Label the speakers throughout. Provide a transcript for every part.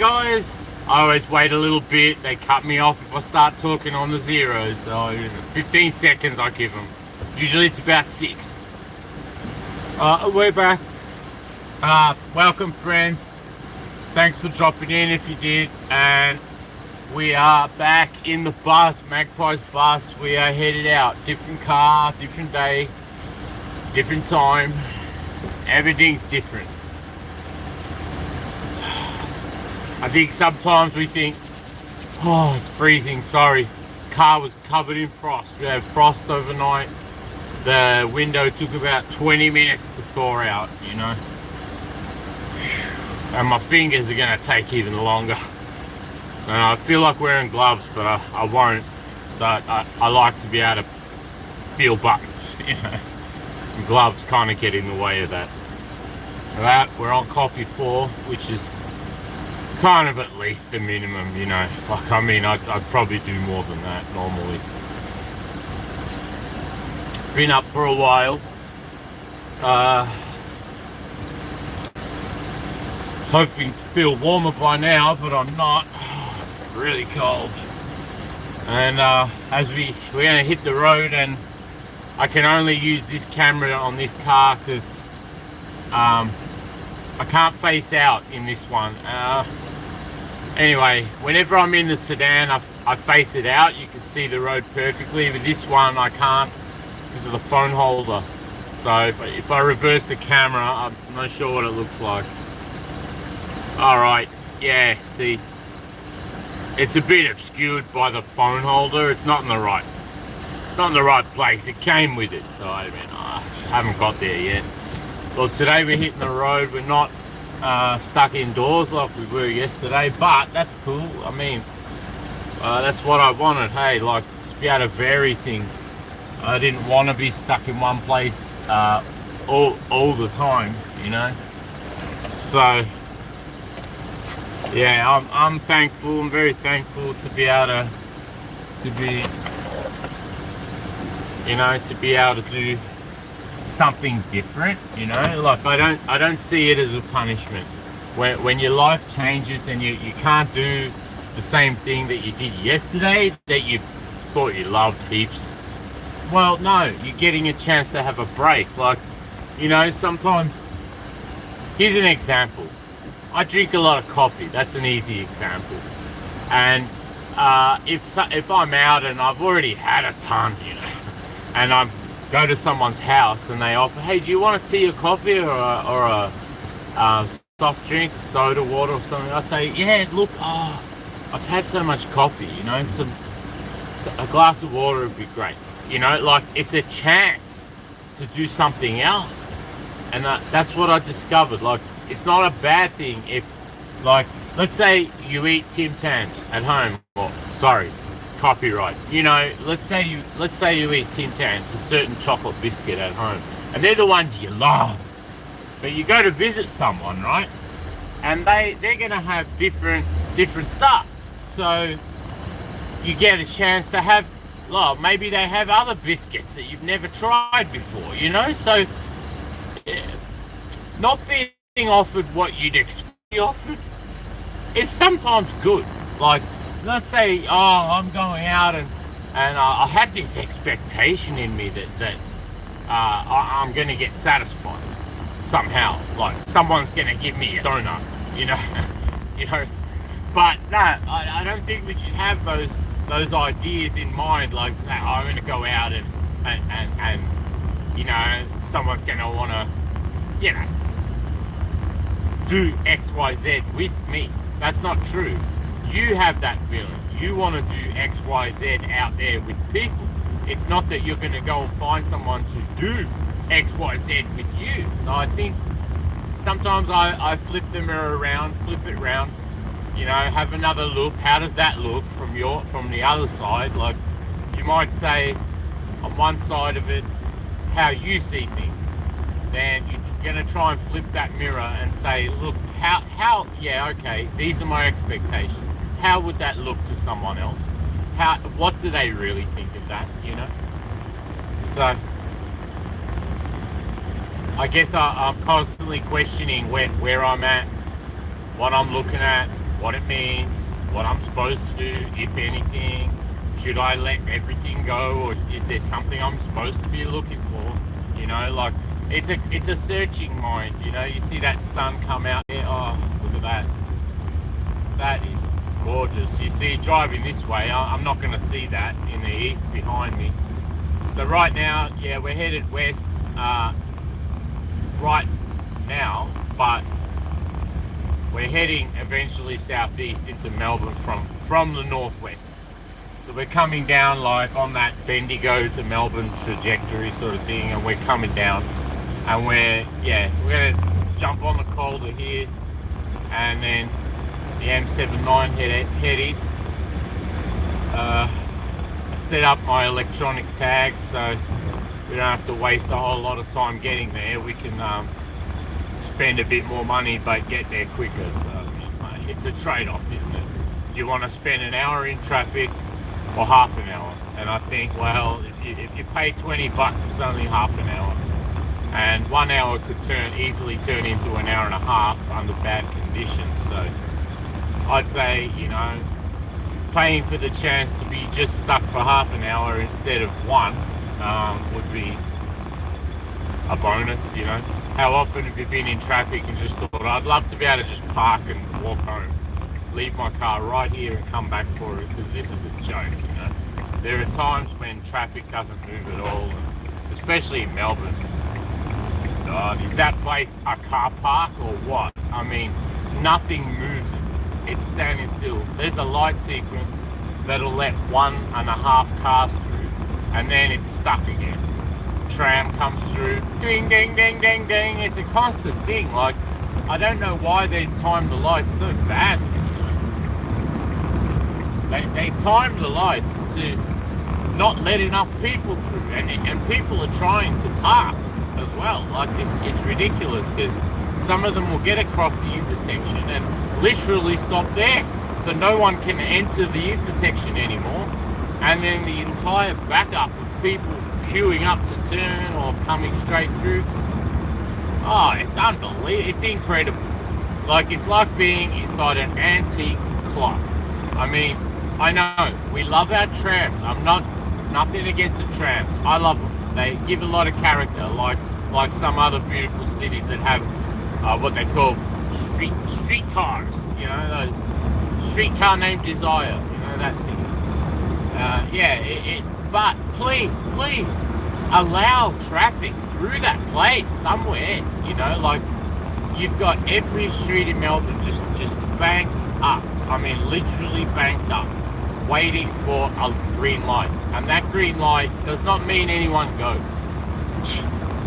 Speaker 1: guys, I always wait a little bit. They cut me off if I start talking on the zero, so 15 seconds I give them. Usually it's about 6. We're back. Welcome friends, thanks for dropping in if you did, and we are back in the bus, Magpie's bus. We are headed out, different car, different day, different time, everything's different. I think sometimes we think, oh, it's freezing, sorry. Car was covered in frost. We had frost overnight. The window took about 20 minutes to thaw out, you know. And my fingers are gonna take even longer. And I feel like wearing gloves, but I won't. So I like to be able to feel buttons, you know. And gloves kind of get in the way of that. But we're on coffee 4, which is kind of at least the minimum, you know. Like, I mean, I'd probably do more than that normally. Been up for a while. Hoping to feel warmer by now, but I'm not. Oh, it's really cold. And as we're gonna hit the road, and I can only use this camera on this car because I can't face out in this one. Anyway, whenever I'm in the sedan, I face it out. You can see the road perfectly. With this one, I can't because of the phone holder. So if I reverse the camera, I'm not sure what it looks like. Alright, yeah, see, it's a bit obscured by the phone holder. It's not in the right place. It came with it, so I mean, I haven't got there yet. Well, today we're hitting the road. We're not stuck indoors like we were yesterday, but that's cool. I mean, that's what I wanted. Hey, like, to be able to vary things. I didn't want to be stuck in one place all the time, you know. So yeah, I'm thankful. I'm very thankful to be able to be, you know, to be able to do something different, you know. Like, I don't see it as a punishment. When your life changes and you can't do the same thing that you did yesterday that you thought you loved heaps. Well, no, you're getting a chance to have a break. Like, you know, sometimes, here's an example. I drink a lot of coffee. That's an easy example. And if I'm out and I've already had a ton, you know, and I go to someone's house and they offer, hey, do you want a tea or coffee or a soft drink, soda, water or something? I say, yeah, look, I've had so much coffee, you know, a glass of water would be great. You know, like, it's a chance to do something else. And that's what I discovered. Like, it's not a bad thing if, like, let's say you eat Tim Tams at home. Or, sorry, copyright. You know, let's say you eat Tim Tams, a certain chocolate biscuit at home, and they're the ones you love. But you go to visit someone, right? And they're gonna have different stuff. So you get a chance to have, well, maybe they have other biscuits that you've never tried before, you know? So not being offered what you'd expect to be offered is sometimes good. Like, let's say, oh, I'm going out and I have this expectation in me that I'm gonna get satisfied somehow. Like, someone's gonna give me a donut, you know? You know? But no, I don't think we should have those ideas in mind, like, say, oh, I'm gonna go out and you know, someone's gonna wanna, you know, do XYZ with me. That's not true. You have that feeling. You want to do XYZ out there with people. It's not that you're gonna go and find someone to do XYZ with you. So I think sometimes I flip the mirror around, flip it around, you know, have another look. How does that look from the other side? Like, you might say on one side of it how you see things, then you're gonna try and flip that mirror and say, look, how yeah, okay, these are my expectations. How would that look to someone else? What do they really think of that, you know? So I guess I'm constantly questioning where I'm at, what I'm looking at, what it means, what I'm supposed to do, if anything. Should I let everything go, or is there something I'm supposed to be looking for? You know, like it's a searching mind. You know, you see that sun come out there. Oh, look at that. That is gorgeous. You see, driving this way, I'm not going to see that in the east behind me. So right now, yeah, we're headed west right now, but we're heading eventually southeast into Melbourne from the northwest. So we're coming down like on that Bendigo to Melbourne trajectory sort of thing, and we're coming down, and we're gonna jump on the Calder here, and then the M79 heading. I set up my electronic tags so we don't have to waste a whole lot of time getting there. We can spend a bit more money but get there quicker. So it's a trade-off, isn't it? Do you want to spend an hour in traffic or half an hour? And I think, well, if you pay 20 bucks, it's only half an hour, and 1 hour could easily turn into an hour and a half under bad conditions. So I'd say, you know, paying for the chance to be just stuck for half an hour instead of one would be a bonus, you know. How often have you been in traffic and just thought, I'd love to be able to just park and walk home, leave my car right here and come back for it, because this is a joke, you know. There are times when traffic doesn't move at all, and especially in Melbourne. God, is that place a car park or what? I mean, nothing moves. It's standing still. There's a light sequence that'll let 1.5 cars through, and then it's stuck again. Tram comes through, ding, ding, ding, ding, ding. It's a constant thing. Like, I don't know why they time the lights so badly. They time the lights to not let enough people through, and people are trying to park as well. Like this, it's ridiculous, because some of them will get across the intersection and literally stop there, so no one can enter the intersection anymore, and then the entire backup of people queuing up to turn or coming straight through. Oh, it's unbelievable. It's incredible. Like, it's like being inside an antique clock. I mean, I know we love our trams. I'm nothing against the trams. I love them. They give a lot of character, like some other beautiful cities that have what they call street cars, you know, those streetcar named Desire, you know, that thing. But please allow traffic through that place somewhere, you know. Like, you've got every street in Melbourne just banked up. I mean, literally banked up, waiting for a green light, and that green light does not mean anyone goes.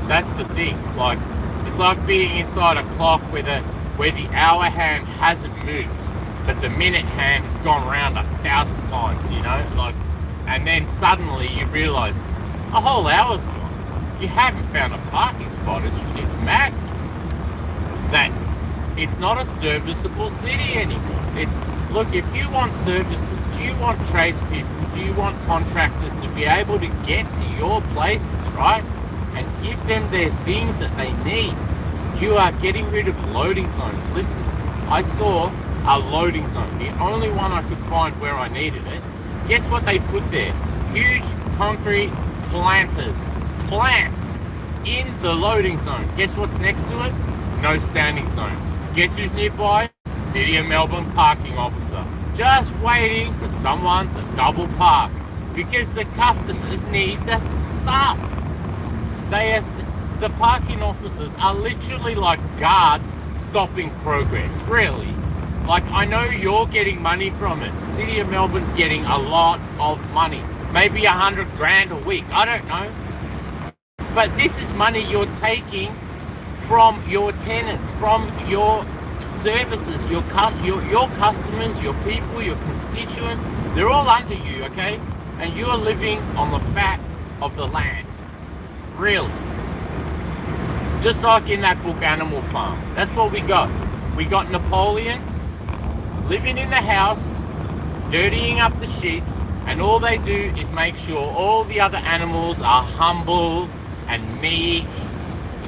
Speaker 1: That's the thing. Like, it's like being inside a clock where the hour hand hasn't moved, but the minute hand has gone around 1,000 times, you know. Like, and then suddenly you realise a whole hour's gone. You haven't found a parking spot. It's madness. That it's not a serviceable city anymore. Look, if you want services, do you want tradespeople, do you want contractors to be able to get to your places, right? And give them their things that they need. You are getting rid of loading zones. Listen, I saw a loading zone, the only one I could find where I needed it. Guess what they put there? Huge concrete plants in the loading zone. Guess what's next to it? No standing zone. Guess who's nearby? City of Melbourne parking officer. Just waiting for someone to double park, because the customers need the stuff. The parking officers are literally like guards stopping progress, really. Like, I know you're getting money from it. City of Melbourne's getting a lot of money. Maybe 100 grand a week, I don't know. But this is money you're taking from your tenants, from your services, your customers, your people, your constituents. They're all under you, okay? And you're living on the fat of the land. Really. Just like in that book, Animal Farm. That's what we got. We got Napoleons living in the house, dirtying up the sheets, and all they do is make sure all the other animals are humble and meek,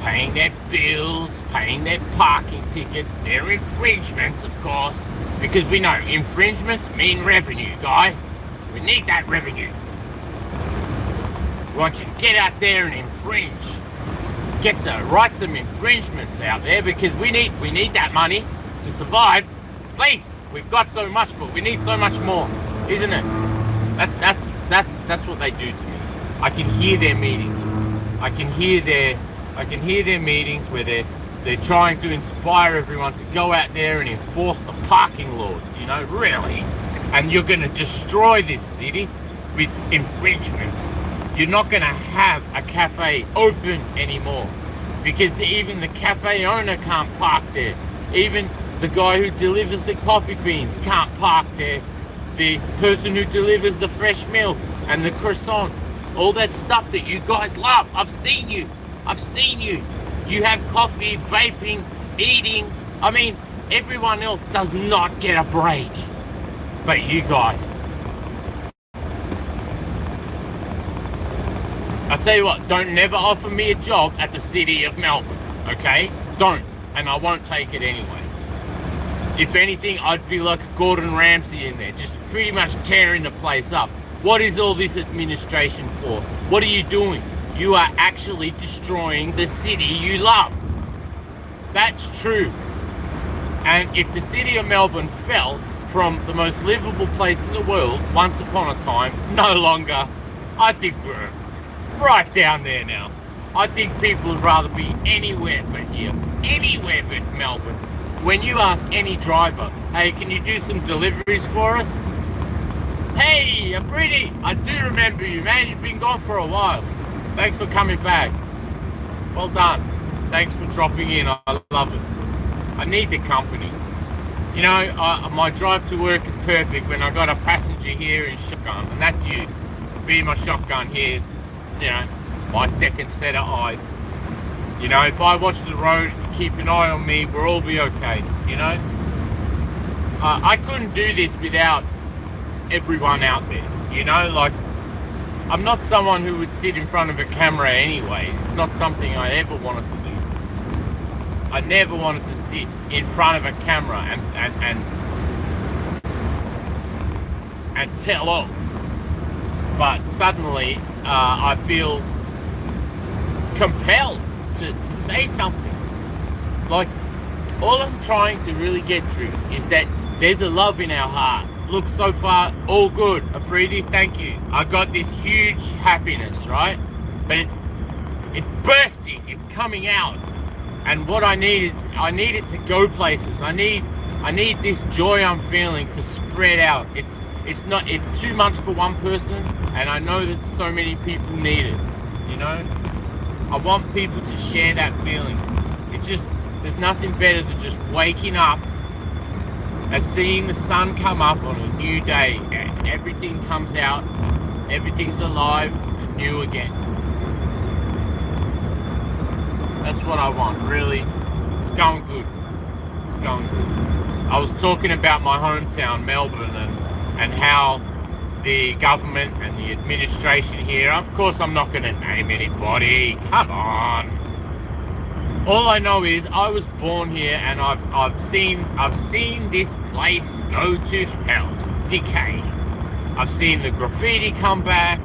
Speaker 1: paying their bills, paying their parking ticket, their infringements, of course, Because we know infringements mean revenue, guys. We need that revenue. We want you to get out there and infringe. Write some infringements out there, because we need that money to survive. Please, we've got so much, but we need so much more, isn't it? That's what they do to me. I can hear their meetings. I can hear their meetings where they're trying to inspire everyone to go out there and enforce the parking laws, you know, really. And you're going to destroy this city with infringements. You're not going to have a cafe open anymore, because even the cafe owner can't park there. Even the guy who delivers the coffee beans can't park there. The person who delivers the fresh milk and the croissants, all that stuff that you guys love. I've seen you. You have coffee, vaping, eating. I mean, everyone else does not get a break. But you guys. I'll tell you what, don't never offer me a job at the City of Melbourne, okay? Don't, and I won't take it anyway. If anything, I'd be like a Gordon Ramsay in there, just pretty much tearing the place up. What is all this administration for? What are you doing? You are actually destroying the city you love. That's true. And if the City of Melbourne fell from the most livable place in the world once upon a time, no longer, I think we're right down there now. I think people would rather be anywhere but here, anywhere but Melbourne. When you ask any driver, hey, can you do some deliveries for us? Hey, R0AD, I do remember you, man. You've been gone for a while. Thanks for coming back. Well done. Thanks for dropping in. I love it. I need the company. You know, my drive to work is perfect when I got a passenger here in shotgun, and that's you. Being my shotgun here, you know, my second set of eyes. You know, if I watch the road, keep an eye on me, we'll all be okay, you know. I couldn't do this without everyone out there, you know. Like, I'm not someone who would sit in front of a camera anyway. It's not something I ever wanted to do. I never wanted to sit in front of a camera and tell all. But suddenly, I feel compelled to say something. Like, all I'm trying to really get through is that there's a love in our heart. Look, so far, all good. R0AD, thank you. I got this huge happiness, right? But it's bursting. It's coming out. And what I need it to go places. I need this joy I'm feeling to spread out. It's too much for one person, and I know that so many people need it. You know? I want people to share that feeling. It's just, there's nothing better than just waking up and seeing the sun come up on a new day, and everything comes out, everything's alive and new again. That's what I want, really. It's going good. It's going good. I was talking about my hometown, Melbourne, and how the government and the administration here, of course I'm not going to name anybody, come on. All I know is I was born here, and I've seen this place go to hell, decay. I've seen the graffiti come back.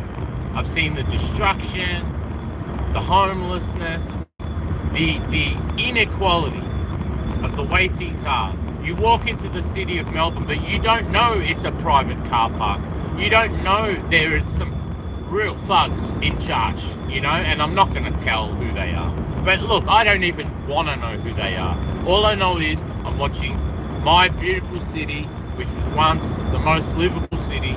Speaker 1: I've seen the destruction, the homelessness, the inequality of the way things are. You walk into the City of Melbourne, but you don't know it's a private car park. You don't know there is some real thugs in charge, you know, and I'm not going to tell who they are. But look, I don't even want to know who they are. All I know is I'm watching my beautiful city, which was once the most livable city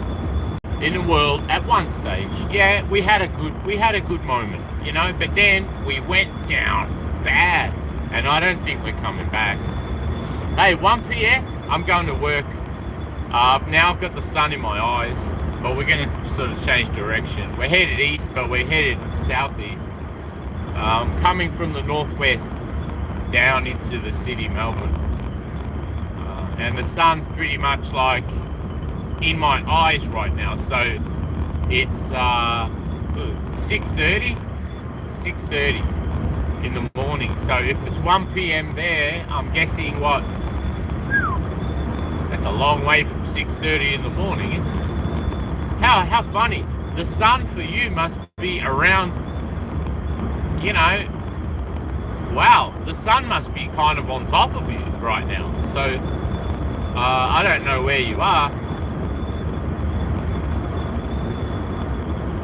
Speaker 1: in the world at one stage. Yeah, we had a good moment, you know, but then we went down bad, and I don't think we're coming back. Hey, 1 p.m, I'm going to work. Now I've got the sun in my eyes, but we're going to sort of change direction. We're headed east, but we're headed southeast. Coming from the northwest down into the city, Melbourne. And the sun's pretty much like in my eyes right now. So it's 6:30 in the morning. So if it's 1 p.m. there, I'm guessing what? That's a long way from 6:30 in the morning, isn't it? How funny. The sun for you must be around, you know, wow, the sun must be kind of on top of you right now. So, I don't know where you are.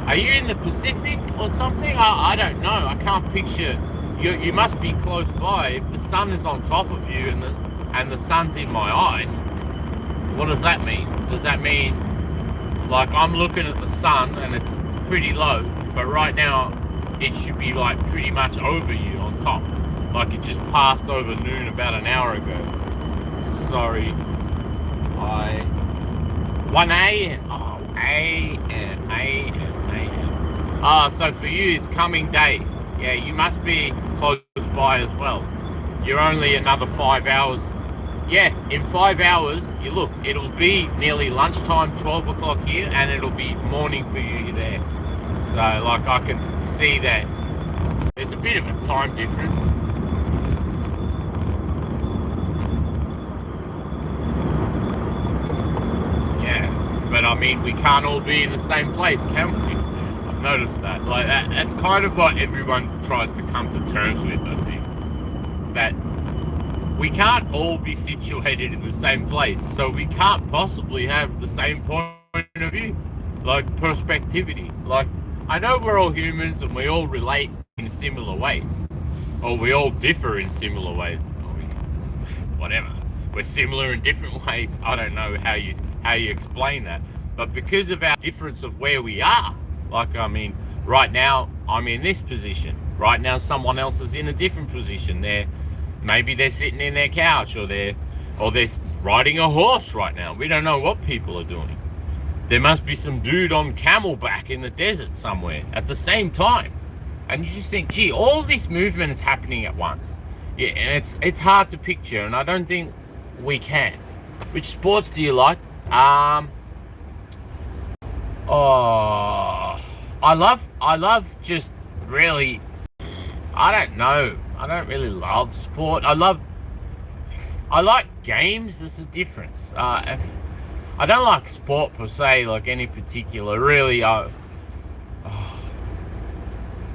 Speaker 1: Are you in the Pacific or something? I don't know. I can't picture. You must be close by. If the sun is on top of you and the sun's in my eyes, what does that mean? Does that mean, like, I'm looking at the sun and it's pretty low, but right now it should be like pretty much over you on top, like it just passed over noon about an hour ago? Sorry, 1 a.m. Oh, a.m. So for you it's coming day. Yeah, you must be close by as well. You're only another 5 hours. Yeah, in 5 hours, you look, it'll be nearly lunchtime, 12 o'clock here, and it'll be morning for you there. So, like, I can see that there's a bit of a time difference. Yeah, but I mean, we can't all be in the same place, can we? I've noticed that. Like, that's kind of what everyone tries to come to terms with, I think. That we can't all be situated in the same place, so we can't possibly have the same point of view, like perspectivity. Like, I know we're all humans and we all relate in similar ways, or we all differ in similar ways, whatever. We're similar in different ways. I don't know how you explain that, but because of our difference of where we are, like, I mean, right now I'm in this position. Right now someone else is in a different position. Maybe they're sitting in their couch, or they're riding a horse right now. We don't know what people are doing. There must be some dude on camelback in the desert somewhere at the same time. And you just think, gee, all this movement is happening at once. Yeah, and it's hard to picture, and I don't think we can. Which sports do you like? I love just really, I don't know. I don't really love sport. I like games. There's a difference. I don't like sport per se, like any particular. Really,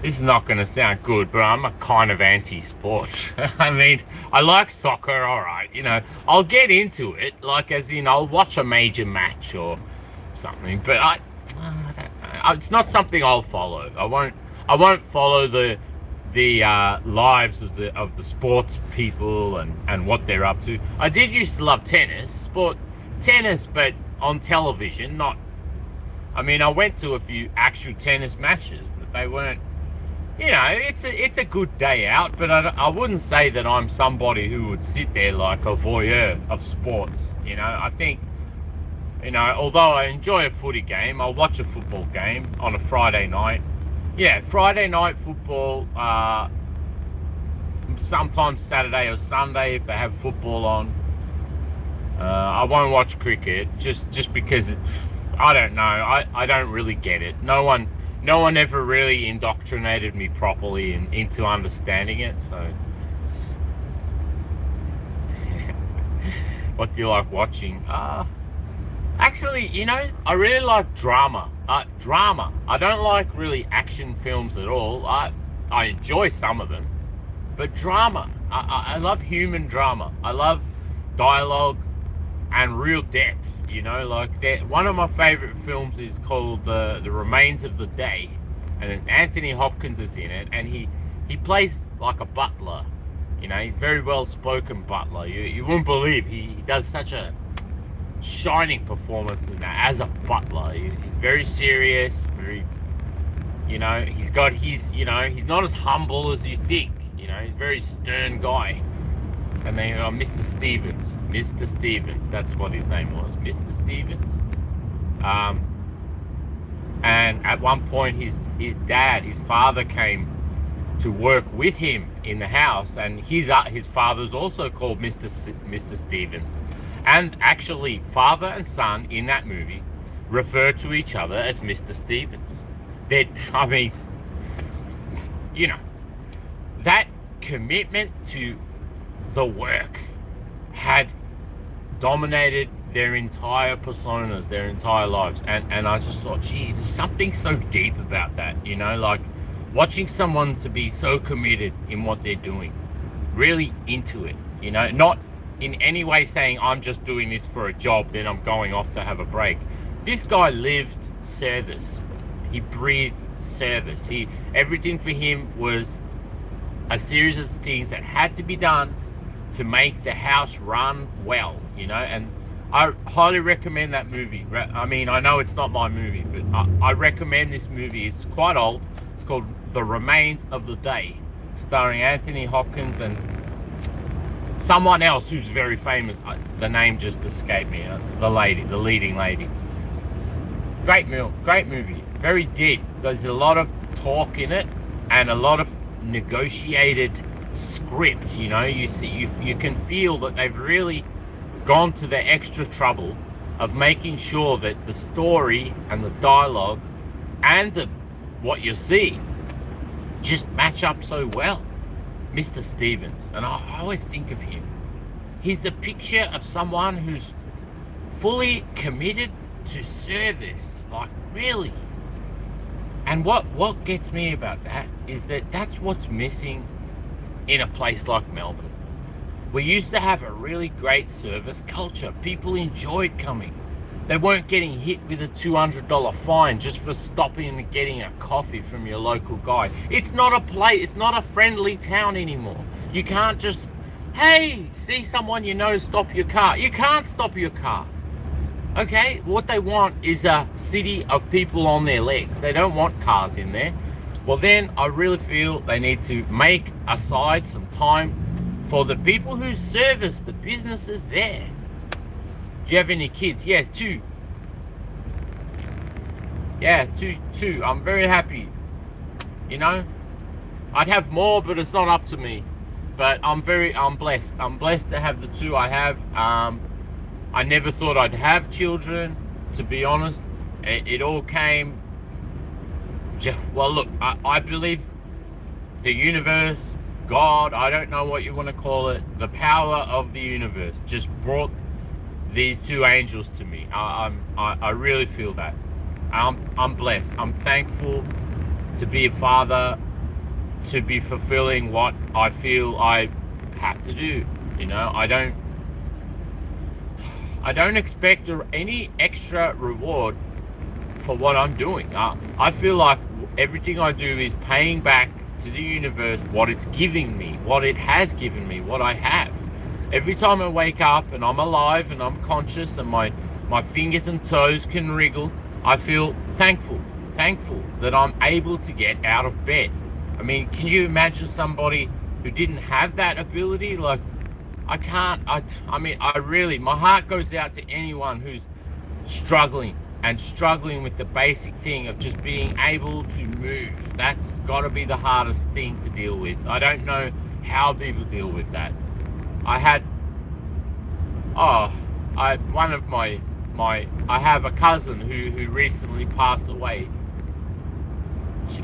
Speaker 1: this is not going to sound good, but I'm a kind of anti-sport. I mean, I like soccer, all right. You know, I'll get into it, like as in I'll watch a major match or something. But I don't know. It's not something I'll follow. I won't follow the lives of the sports people and what they're up to. I did used to love tennis, but on television, not. I mean, I went to a few actual tennis matches, but they weren't. You know, it's a good day out, but I wouldn't say that I'm somebody who would sit there like a voyeur of sports. You know, I think, you know, although I enjoy a footy game, I'll watch a football game on a Friday night. Yeah, Friday night football, sometimes Saturday or Sunday if they have football on. I won't watch cricket just because I don't know. I don't really get it. No one ever really indoctrinated me properly into understanding it. So, what do you like watching? Actually, you know, I really like drama. I don't like really action films at all. I enjoy some of them, but drama. I love human drama. I love dialogue and real depth. You know, like one of my favorite films is called The Remains of the Day, and Anthony Hopkins is in it, and he plays like a butler. You know, he's very well spoken butler. You wouldn't believe he does such a shining performance in that as a butler. He's very serious, very, you know, he's not as humble as you think. You know, he's a very stern guy. And then Mr. Stevens, that's what his name was, Mr. Stevens. And at one point his father came to work with him in the house, and his father's also called Mr. Stevens. And actually, father and son in that movie refer to each other as Mr. Stevens. I mean, you know, that commitment to the work had dominated their entire personas, their entire lives. And I just thought, gee, there's something so deep about that, you know, like watching someone to be so committed in what they're doing, really into it, you know, not in any way saying I'm just doing this for a job, then I'm going off to have a break. This guy lived service. He breathed service. Everything for him was a series of things that had to be done to make the house run well, you know. And I highly recommend that movie. I mean, I know it's not my movie, but I recommend this movie. It's quite old. It's called The Remains of the Day, starring Anthony Hopkins and someone else who's very famous. The name just escaped me. The leading lady. Great movie. Very deep. There's a lot of talk in it and a lot of negotiated script, you know. You can feel that they've really gone to the extra trouble of making sure that the story and the dialogue and what you see just match up so well. Mr. Stevens, and I always think of him, he's the picture of someone who's fully committed to service, like really. And what gets me about that is that that's what's missing in a place like Melbourne. We used to have a really great service culture. People enjoyed coming. They weren't getting hit with a $200 fine just for stopping and getting a coffee from your local guy. It's not a friendly town anymore. You can't just, hey, see someone you know, stop your car. You can't stop your car. Okay, what they want is a city of people on their legs. They don't want cars in there. Well, then I really feel they need to make aside some time for the people who service the businesses there. Do you have any kids? Yeah, 2. Yeah, two. I'm very happy. You know, I'd have more, but it's not up to me. But I'm blessed. I'm blessed to have the 2 I have. I never thought I'd have children, to be honest. It all came, well, look, I believe the universe, God, I don't know what you want to call it, the power of the universe just brought these 2 angels to me. I really feel that. I'm blessed. I'm thankful to be a father, to be fulfilling what I feel I have to do. You know, I don't expect any extra reward for what I'm doing. I feel like everything I do is paying back to the universe what it's giving me, what it has given me, what I have. Every time I wake up and I'm alive and I'm conscious and my fingers and toes can wriggle, I feel thankful that I'm able to get out of bed. I mean, can you imagine somebody who didn't have that ability? Like, I can't. I mean, my heart goes out to anyone who's struggling with the basic thing of just being able to move. That's got to be the hardest thing to deal with. I don't know how people deal with that. I have a cousin who recently passed away,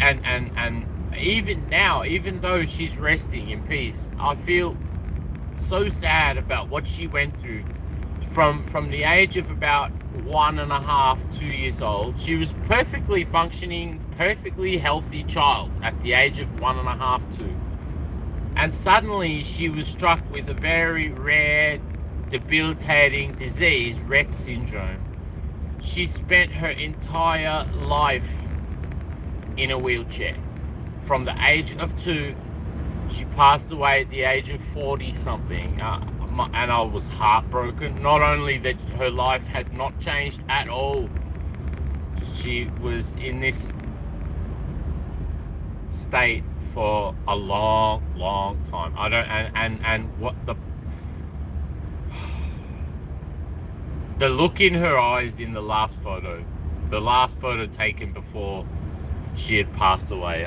Speaker 1: and even now, even though she's resting in peace, I feel so sad about what she went through from the age of about 1.5, 2 years old. She was perfectly functioning, perfectly healthy child at the age of 1.5, 2. And suddenly she was struck with a very rare, debilitating disease, Rett syndrome. She spent her entire life in a wheelchair. From the age of 2, she passed away at the age of 40 something. And I was heartbroken. Not only that her life had not changed at all, she was in this state for a long time. I don't, and what the look in her eyes in the last photo taken before she had passed away,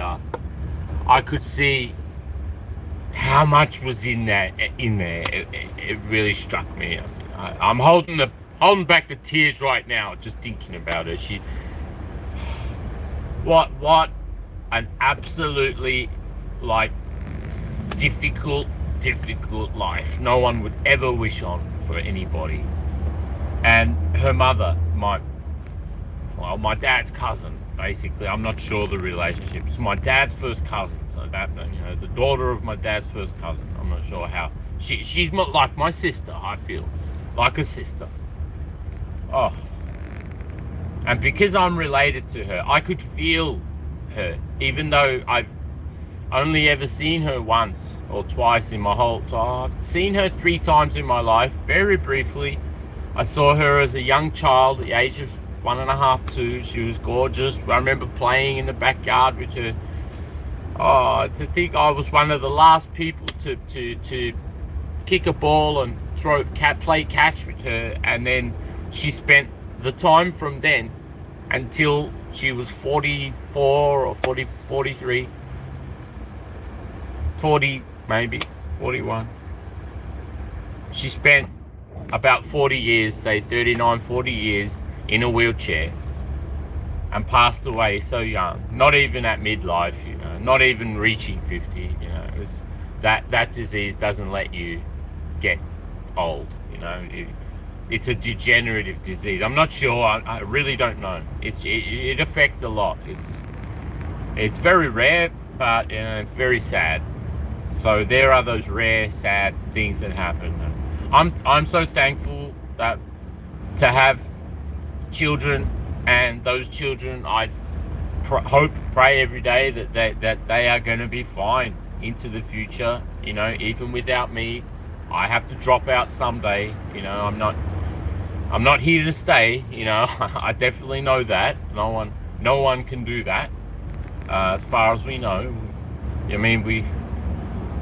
Speaker 1: I could see how much was in there. It really struck me. I'm holding back the tears right now just thinking about her. What an absolutely difficult life. No one would ever wish on for anybody. and her mother, my dad's cousin, basically. I'm not sure the relationship. It's my dad's first cousin, so that, you know, the daughter of my dad's first cousin. I'm not sure how. She's like my sister, I feel. Like a sister. Oh. And because I'm related to her, I could feel her, even though I've only ever seen her once or twice in my whole time. I've seen her 3 times in my life, very briefly. I saw her as a young child at the age of 1.5, 2. She was gorgeous. I remember playing in the backyard with her. Oh, to think I was one of the last people to kick a ball and play catch with her, and then she spent the time from then until she was 44 or 43, 40 maybe, 41. She spent about 40 years, say 39, 40 years in a wheelchair and passed away so young, not even at midlife, you know, not even reaching 50, you know. It's that disease doesn't let you get old, you know. It's a degenerative disease. I'm not sure. I really don't know. It affects a lot. It's very rare, but you know, it's very sad. So there are those rare, sad things that happen. I'm so thankful that to have children, and those children, I pray every day that they are going to be fine into the future. You know, even without me, I have to drop out someday. You know, I'm not here to stay. You know, I definitely know that. No one can do that, as far as we know. I mean,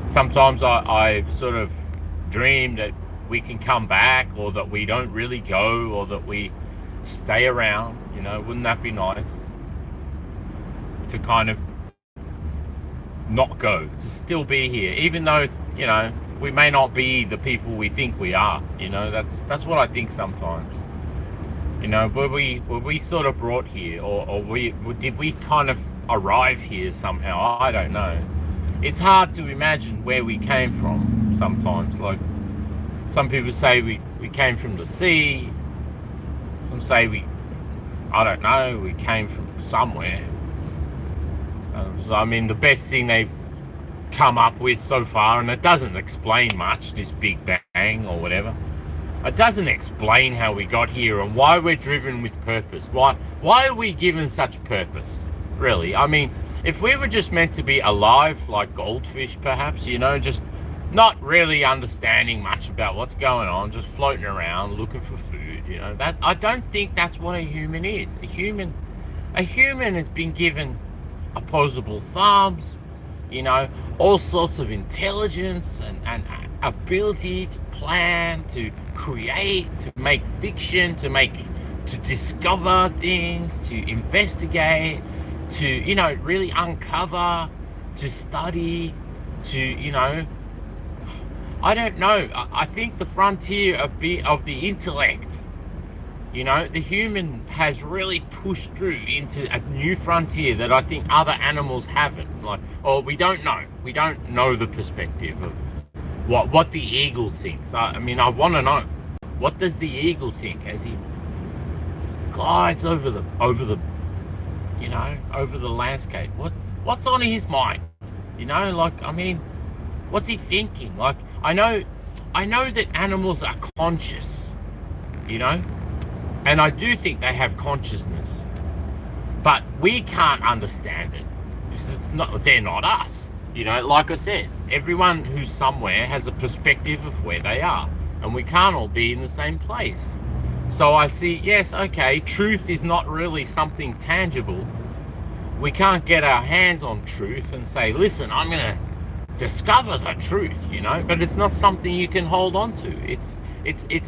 Speaker 1: sometimes I sort of dream that we can come back, or that we don't really go, or that we stay around. You know, wouldn't that be nice to kind of not go, to still be here, even though, you know, we may not be the people we think we are. You know, that's what I think sometimes. You know, were we sort of brought here, or did we kind of arrive here somehow? I don't know. It's hard to imagine where we came from sometimes. Like, some people say we came from the sea. Some say I don't know, we came from somewhere. So, I mean, the best thing they've come up with so far, and it doesn't explain much, this Big Bang or whatever. It doesn't explain how we got here and why we're driven with purpose. Why are we given such purpose, really? I mean, if we were just meant to be alive like goldfish, perhaps, you know, just not really understanding much about what's going on, just floating around looking for food, you know, that I don't think that's what a human is. A human has been given opposable thumbs, you know, all sorts of intelligence and ability to plan, to create, to make fiction, to discover things, to investigate, to, you know, really uncover, to study, to, you know, I don't know. I think the frontier of the intellect, you know, the human has really pushed through into a new frontier that I think other animals haven't. Like, or we don't know. We don't know the perspective of what the eagle thinks. I mean, I want to know, what does the eagle think as he glides over the you know, over the landscape? What's on his mind? You know, like, I mean, what's he thinking? Like, I know that animals are conscious, you know, and I do think they have consciousness, but we can't understand it. They're not us, you know. Like I said, everyone who's somewhere has a perspective of where they are, and we can't all be in the same place. So I see, yes, okay, truth is not really something tangible. We can't get our hands on truth and say, listen, I'm gonna discover the truth, you know, but it's not something you can hold on to. It's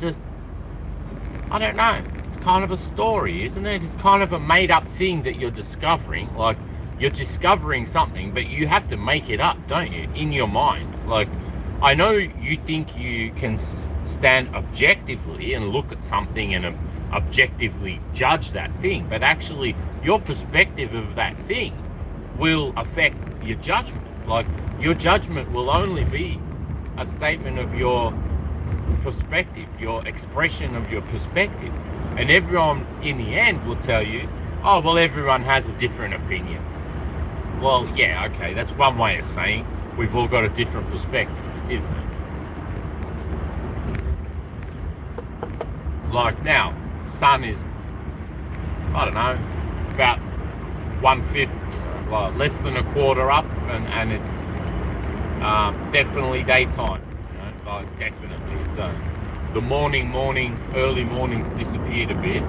Speaker 1: a, I don't know, it's kind of a story, isn't it? It's kind of a made up thing that you're discovering. Like, you're discovering something, but you have to make it up, don't you, in your mind? Like, I know you think you can stand objectively and look at something and objectively judge that thing, but actually your perspective of that thing will affect your judgment. Like, your judgment will only be a statement of your perspective, your expression of your perspective. And everyone in the end will tell you, oh, well, everyone has a different opinion. Well, yeah, okay, that's one way of saying we've all got a different perspective, isn't it? Like now, sun is, I don't know, about 1/5, well, less than a quarter up, and it's definitely daytime. Like definitely, it's the early mornings disappeared a bit.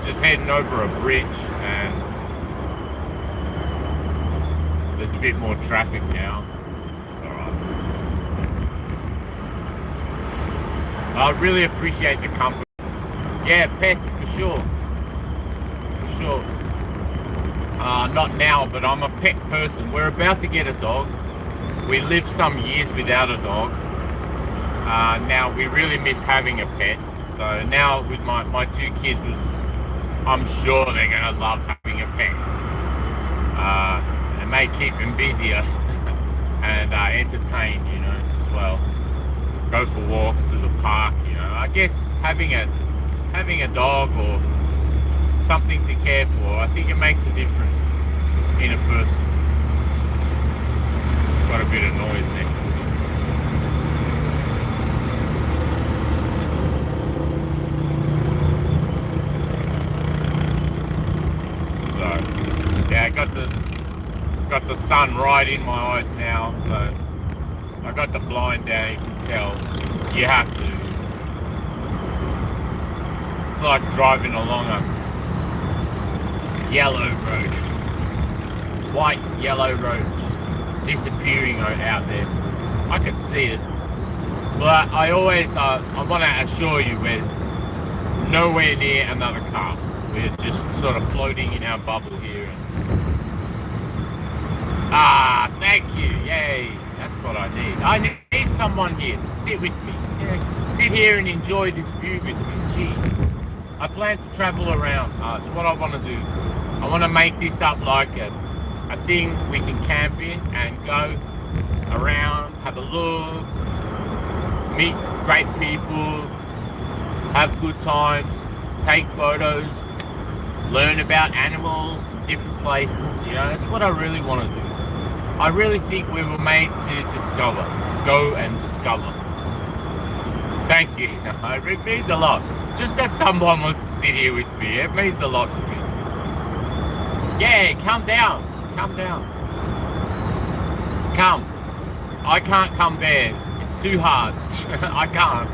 Speaker 1: Just heading over a bridge, and there's a bit more traffic now. I really appreciate the company. Yeah, pets for sure. For sure. Not now, but I'm a pet person. We're about to get a dog. We lived some years without a dog. Now we really miss having a pet. So now with my two kids, I'm sure they're going to love having a pet. It may keep them busier and entertained, as well. Go for walks to the park, I guess having a dog or something to care for, I think it makes a difference in a person. Got a bit of noise next to me. So yeah, I got the sun right in my eyes now, so I got the blind down, you can tell. You have to. It's like driving along a yellow road. White, yellow road, just disappearing out there. I can see it. But I always, I want to assure you, we're nowhere near another car. We're just sort of floating in our bubble here. Thank you, yay. That's what I need. I need someone here to sit with me. Yeah, sit here and enjoy this view with me. Gee, I plan to travel around. It's what I want to do. I want to make this up like a thing we can camp in and go around, have a look, meet great people, have good times, take photos, learn about animals in different places. That's what I really want to do. I really think we were made to discover, go and discover. Thank you. It means a lot. Just that someone wants to sit here with me, it means a lot to me. Yeah, come down. Come down. Come. I can't come there. It's too hard. I can't.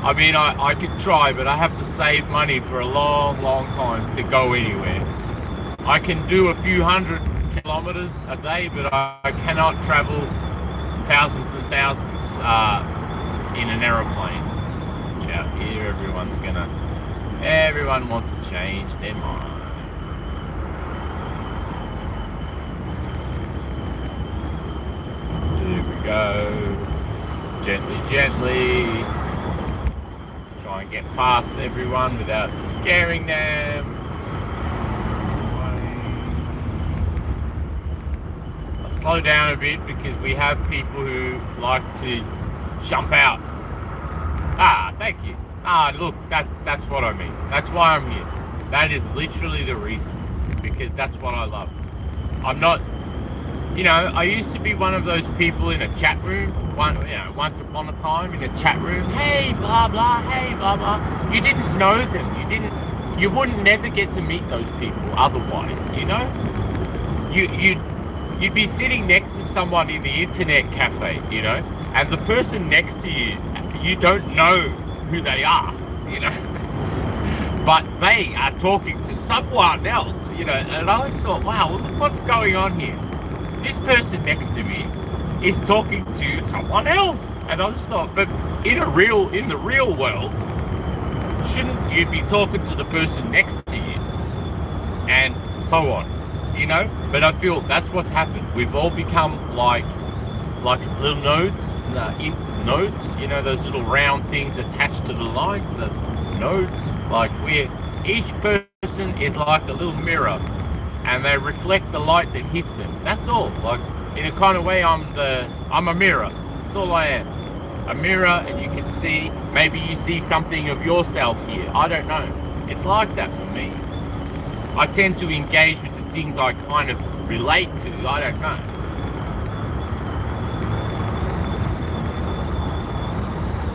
Speaker 1: I mean, I could try, but I have to save money for a long, long time to go anywhere. I can do a few hundred kilometers a day, but I cannot travel thousands and thousands in an aeroplane. Out here, everyone wants to change their mind. Here we go. Gently, gently. Try and get past everyone without scaring them. Slow down a bit because we have people who like to jump out. Thank you. Look, that's what I mean. That's why I'm here. That is literally the reason, because that's what I love. I'm not, I used to be one of those people in a chat room, once upon a time in a chat room. Hey, blah, blah, hey, blah, blah. You didn't know them. You wouldn't never get to meet those people otherwise, You'd be sitting next to someone in the internet cafe, and the person next to you, you don't know who they are, but they are talking to someone else, and I always thought, wow, look what's going on here. This person next to me is talking to someone else, and I just thought, but in the real world, shouldn't you be talking to the person next to you, and so on? But I feel that's what's happened. We've all become like like little nodes, nodes, you know, those little round things attached to the lights, the nodes. Like each person is like a little mirror, and they reflect the light that hits them. That's all. Like in a kind of way, I'm a mirror. That's all I am. A mirror, and you can see, maybe you see something of yourself here. I don't know. It's like that for me. I tend to engage with the things I kind of relate to. I don't know.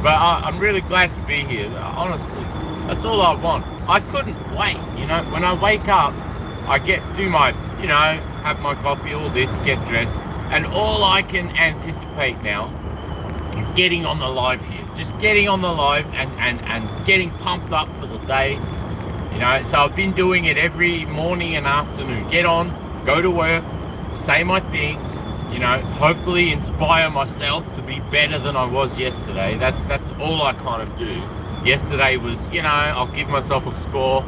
Speaker 1: But I'm really glad to be here. Honestly, that's all I want. I couldn't wait. You know, when I wake up, I do my, you know, have my coffee, all this, get dressed, and all I can anticipate now is getting on the live here. Just getting on the live and getting pumped up for the day. You know, so I've been doing it every morning and afternoon. Get on, go to work, say my thing, you know, hopefully inspire myself to be better than I was yesterday. That's all I kind of do. Yesterday was, you know, I'll give myself a score.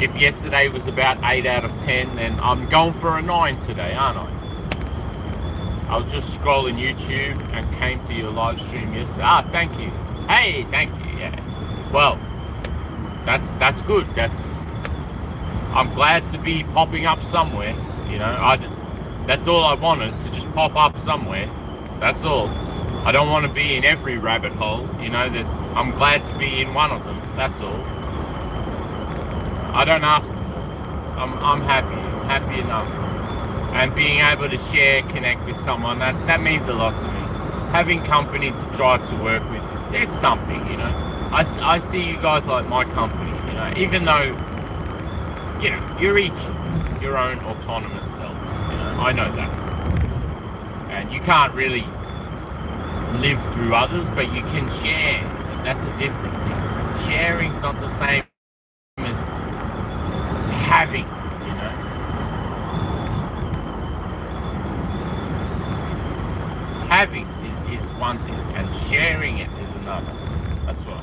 Speaker 1: If yesterday was about 8 out of 10, then I'm going for a 9 today, aren't I? I was just scrolling YouTube and came to your live stream yesterday. Ah, thank you. Hey, thank you, yeah. Well, that's good. I'm glad to be popping up somewhere, you know. That's all I wanted, to just pop up somewhere. That's all. I don't want to be in every rabbit hole, you know, that I'm glad to be in one of them. That's all. I don't ask for more. I'm happy enough. And being able to share, connect with someone, that means a lot to me. Having company to drive to work with, it's something, you know. I see you guys like my company, you know, even though, you know, you're each your own autonomous self, you know, I know that. And you can't really live through others, but you can share. That's a different thing. Sharing's not the same as having, you know. Having is one thing, and sharing it is another. That's what.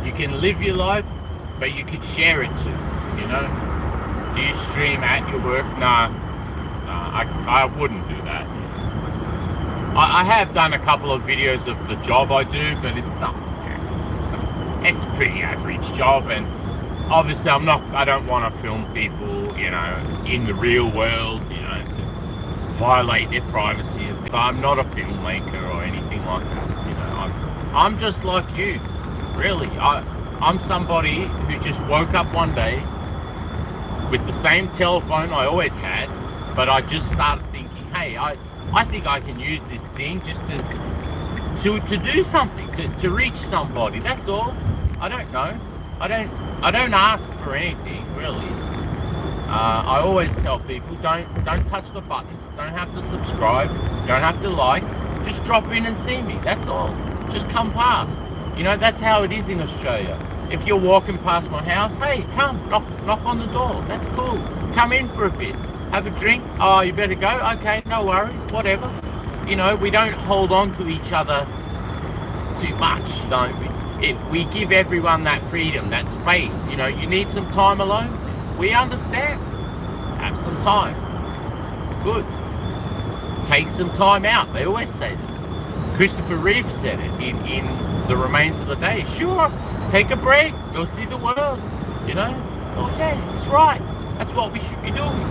Speaker 1: You can live your life, but you could share it too, you know. Do you stream at your work? Nah, I wouldn't do that. I have done a couple of videos of the job I do, but it's a pretty average job, and obviously I don't want to film people, you know, in the real world, you know, to violate their privacy. So I'm not a filmmaker or anything like that, you know. I'm just like you, really. I'm somebody who just woke up one day with the same telephone I always had, but I just started thinking, hey, I think I can use this thing just to do something, to reach somebody. That's all. I don't know. I don't ask for anything, really. I always tell people, don't touch the buttons. Don't have to subscribe. Don't have to like. Just drop in and see me. That's all. Just come past. You know, that's how it is in Australia. If you're walking past my house, hey, come, knock on the door. That's cool. Come in for a bit. Have a drink. Oh, you better go? Okay, no worries. Whatever. You know, we don't hold on to each other too much, don't we? We give everyone that freedom, that space. You know, you need some time alone. We understand. Have some time. Good. Take some time out. They always say that. Christopher Reeve said it in The Remains of the Day. Sure, take a break. Go see the world. You know? Oh, yeah, it's right. That's what we should be doing.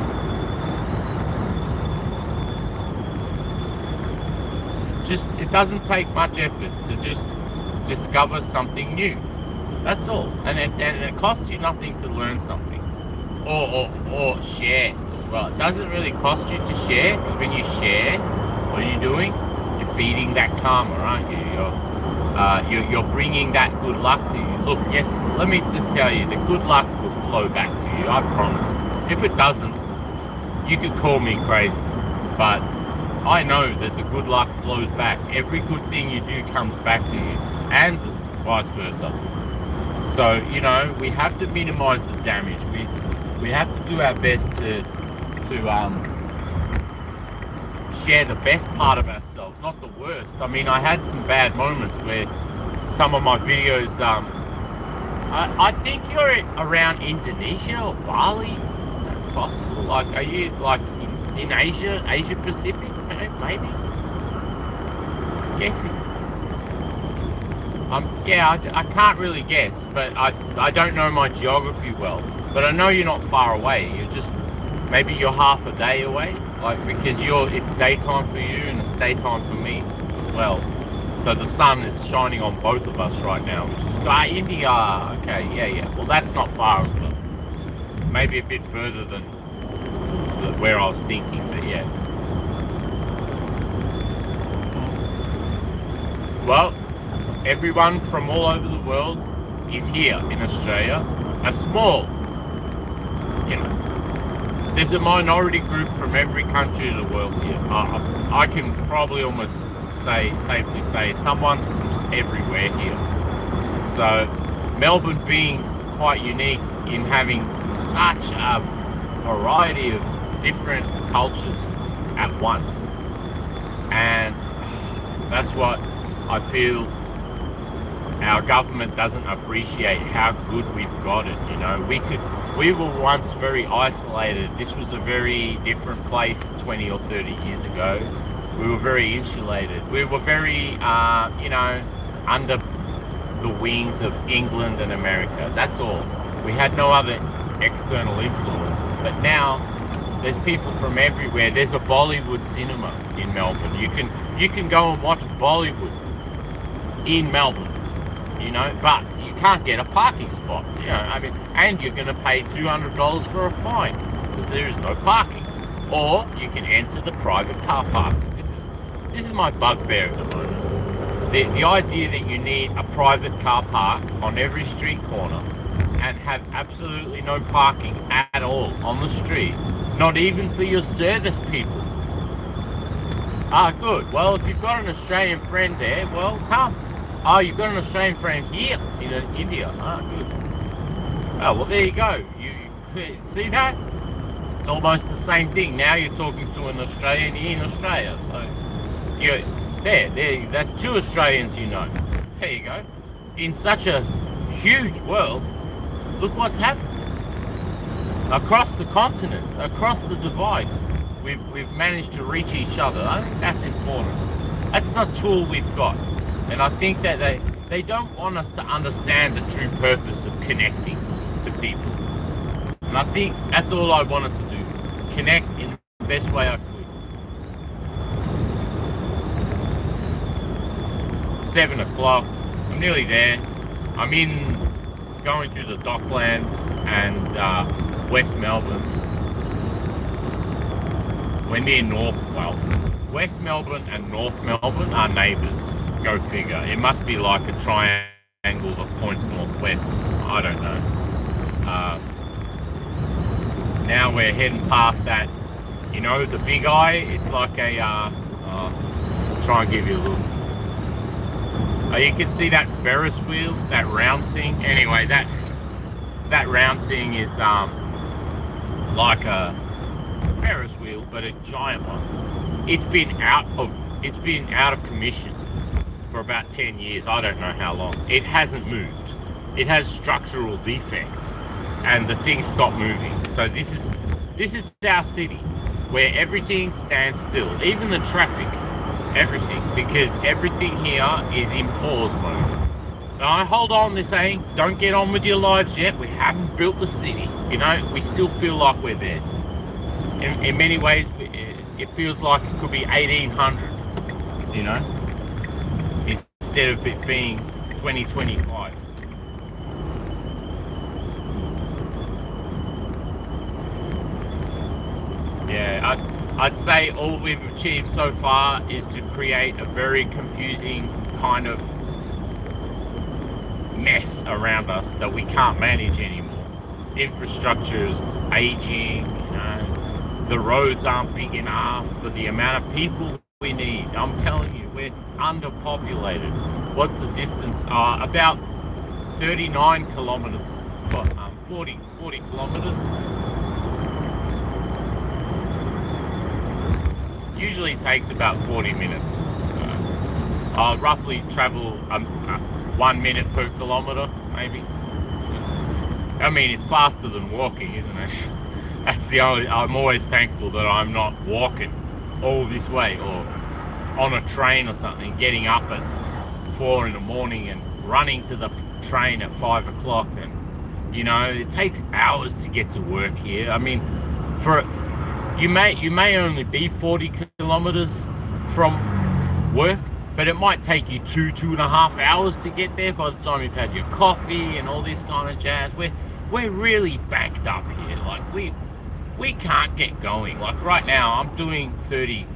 Speaker 1: It doesn't take much effort to just discover something new. That's all. And it costs you nothing to learn something. Or share as well. It doesn't really cost you to share, because when you share, what are you doing? You're feeding that karma, aren't you? You're bringing that good luck to you. Look, yes, let me just tell you, the good luck will flow back to you, I promise. If it doesn't, you could call me crazy, but I know that the good luck flows back. Every good thing you do comes back to you, and vice versa. So, you know, we have to minimize the damage. We have to do our best to share the best part of ourselves, not the worst. I mean, I had some bad moments where some of my videos, I think you're around Indonesia or Bali, possible. Like, are you like in Asia Pacific, maybe. Guessing. Yeah, I can't really guess, but I don't know my geography well. But I know you're not far away. You're just, maybe you're half a day away, like, because it's daytime for you and it's daytime for me as well. So the sun is shining on both of us right now, which is India. Okay, yeah. Well, that's not far. Maybe a bit further than where I was thinking, but yeah. Well, everyone from all over the world is here in Australia. A small, there's a minority group from every country of the world here. I can probably almost safely say someone's from everywhere here. So Melbourne being quite unique in having such a variety of different cultures at once, and that's what I feel our government doesn't appreciate, how good we've got it. We were once very isolated. This was a very different place 20 or 30 years ago. We were very insulated. We were very, under the wings of England and America. That's all. We had no other external influence. But now there's people from everywhere. There's a Bollywood cinema in Melbourne. You can go and watch Bollywood in Melbourne, but you can't get a parking spot. And you're going to pay $200 for a fine because there is no parking. Or you can enter the private car parks. This is my bugbear at the moment. The idea that you need a private car park on every street corner and have absolutely no parking at all on the street, not even for your service people. Good. Well, if you've got an Australian friend there, well, come. You've got an Australian friend here in India. Good. Oh, well, there you go. You see that? It's almost the same thing. Now you're talking to an Australian in Australia. So, there. That's two Australians you know. There you go. In such a huge world, look what's happened. Across the continent, across the divide, we've managed to reach each other. I think that's important. That's a tool we've got. And I think that they don't want us to understand the true purpose of connecting to people. And I think that's all I wanted to do. Connect in the best way I could. 7 o'clock. I'm nearly there. I'm going through the Docklands and West Melbourne. We're near West Melbourne and North Melbourne are neighbours. Go figure. It must be like a triangle that points northwest. I don't know. Now we're heading past that, the big eye. It's like a, try and give you a look. You can see that Ferris wheel, that round thing. Anyway, that round thing is like a Ferris wheel, but a giant one. It's been out of commission for about 10 years. I don't know how long. It hasn't moved. It has structural defects, and the thing stopped moving. So this is our city, where everything stands still, even the traffic. Everything, because everything here is in pause mode. Now, hold on, they're saying, don't get on with your lives yet. We haven't built the city. We still feel like we're there. In many ways, it feels like it could be 1800, instead of it being 2025. Yeah, I'd say all we've achieved so far is to create a very confusing kind of mess around us that we can't manage anymore. Infrastructure's aging, the roads aren't big enough for the amount of people we need. I'm telling you, we're underpopulated. What's the distance? About 39 kilometers, 40 kilometers. Usually takes about 40 minutes. I'll roughly travel 1 minute per kilometer, maybe. I mean, it's faster than walking, isn't it? That's the only, I'm always thankful that I'm not walking all this way or on a train or something, getting up at 4 in the morning and running to the train at 5 o'clock. And you know, it takes hours to get to work here. I mean, you may only be 40 kilometers from work, but it might take you 2.5 hours to get there by the time you've had your coffee and all this kind of jazz. We're really backed up here. Like we can't get going. Like right now I'm doing 30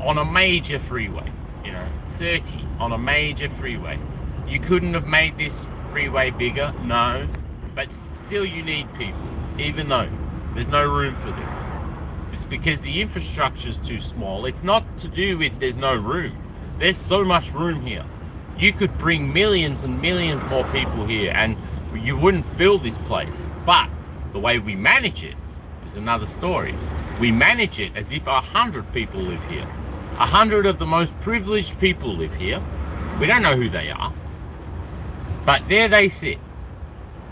Speaker 1: on a major freeway, you know, 30 on a major freeway. You couldn't have made this freeway bigger, no, but still you need people, even though there's no room for them. It's because the infrastructure is too small. It's not to do with there's no room. There's so much room here. You could bring millions and millions more people here and you wouldn't fill this place. But the way we manage it is another story. We manage it as if 100 people live here. 100 of the most privileged people live here. We don't know who they are. But there they sit,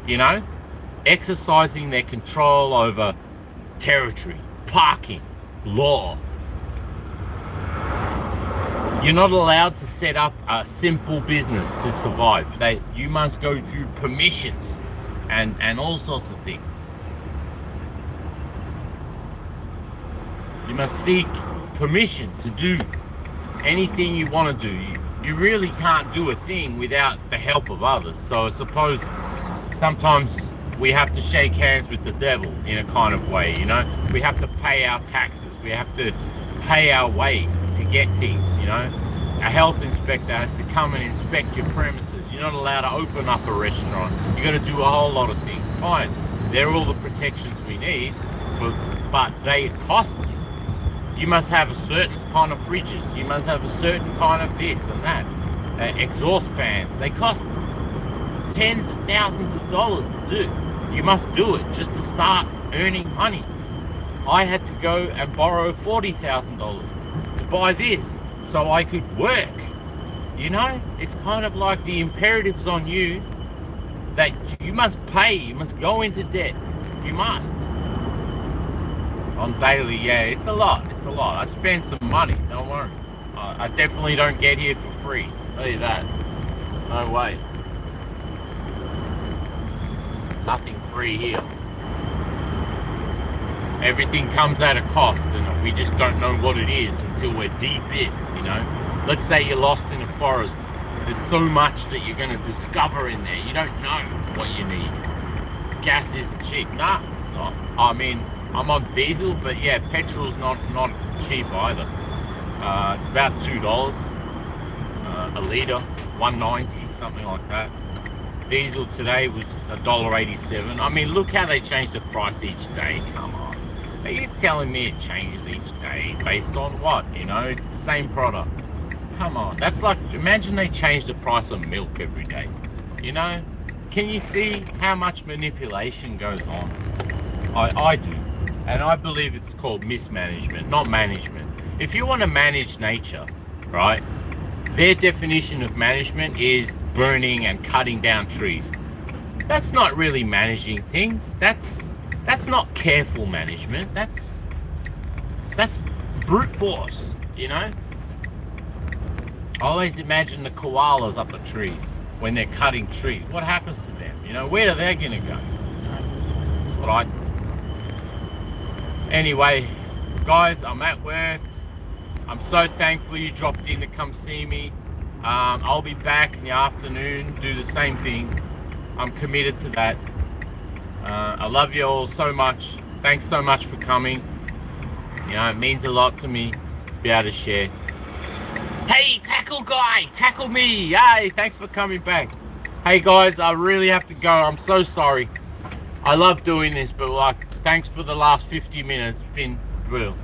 Speaker 1: you know, exercising their control over territory, parking, law. You're not allowed to set up a simple business to survive. You must go through permissions and all sorts of things. You must seek permission to do anything you want to do. You really can't do a thing without the help of others. So I suppose sometimes we have to shake hands with the devil in a kind of way, you know. We have to pay our taxes. We have to pay our way to get things, you know. A health inspector has to come and inspect your premises. You're not allowed to open up a restaurant. You got to do a whole lot of things. Fine, they're all the protections we need, but they cost. You must have a certain kind of fridges. You must have a certain kind of this and that. Exhaust fans. They cost tens of thousands of dollars to do. You must do it just to start earning money. I had to go and borrow $40,000 to buy this so I could work. You know, it's kind of like the imperatives on you that you must pay. You must go into debt. You must. On daily, yeah, it's a lot. It's a lot. I spend some money, don't worry. I definitely don't get here for free, I'll tell you that. No way. Nothing free here. Everything comes at a cost, and we just don't know what it is until we're deep in, you know. Let's say you're lost in a forest. There's so much that you're going to discover in there. You don't know what you need. Gas isn't cheap. Nah, it's not. I mean, I'm on diesel, but yeah, petrol's not cheap either. It's about $2 a litre, $1.90, something like that. Diesel today was $1.87. I mean, look how they change the price each day. Come on. Are you telling me it changes each day based on what? You know, it's the same product. Come on. That's like, imagine they change the price of milk every day. You know, can you see how much manipulation goes on? I do. And I believe it's called mismanagement, not management. If you want to manage nature, right, their definition of management is burning and cutting down trees. That's not really managing things. That's not careful management. That's brute force, you know? I always imagine the koalas up the trees when they're cutting trees. What happens to them? You know, where are they going to go? You know? That's what I do. Anyway, guys, I'm at work. I'm so thankful you dropped in to come see me. I'll be back in the afternoon, do the same thing. I'm committed to that. I love you all so much. Thanks so much for coming. You know, it means a lot to me to be able to share. Hey, tackle guy, tackle me. Hey, thanks for coming back. Hey guys, I really have to go. I'm so sorry. I love doing this, but like, thanks for the last 50 minutes. It's been brilliant.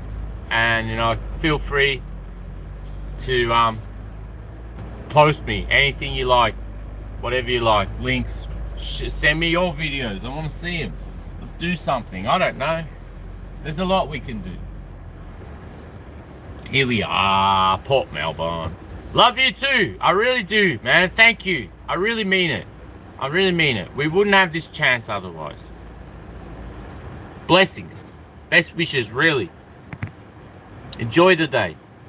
Speaker 1: And you know, feel free to post me anything you like, whatever you like, links. Send me your videos. I want to see them. Let's do something. I don't know. There's a lot we can do. Here we are, Port Melbourne. Love you too. I really do, man. Thank you. I really mean it. I really mean it. We wouldn't have this chance otherwise. Blessings. Best wishes, really. Enjoy the day.